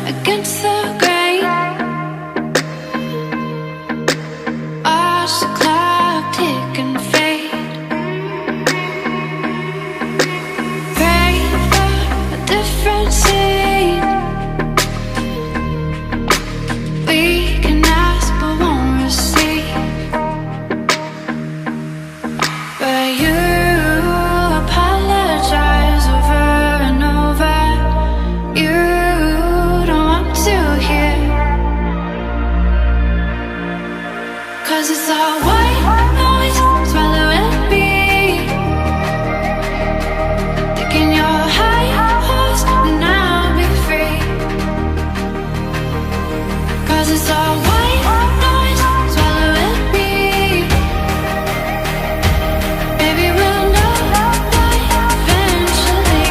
Against the grain, watch the clock tick and fade. Pray for a different scene. We can ask but won't receive. But you apologize over and over. You it's all white noise, swallowing me. Taking your high horse and I'll be free. 'Cause it's all white noise, swallowing me. Maybe we'll know why eventually.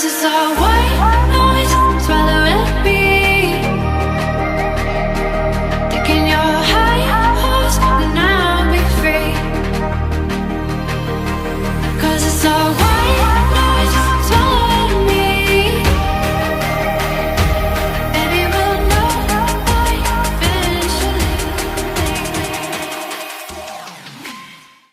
It's all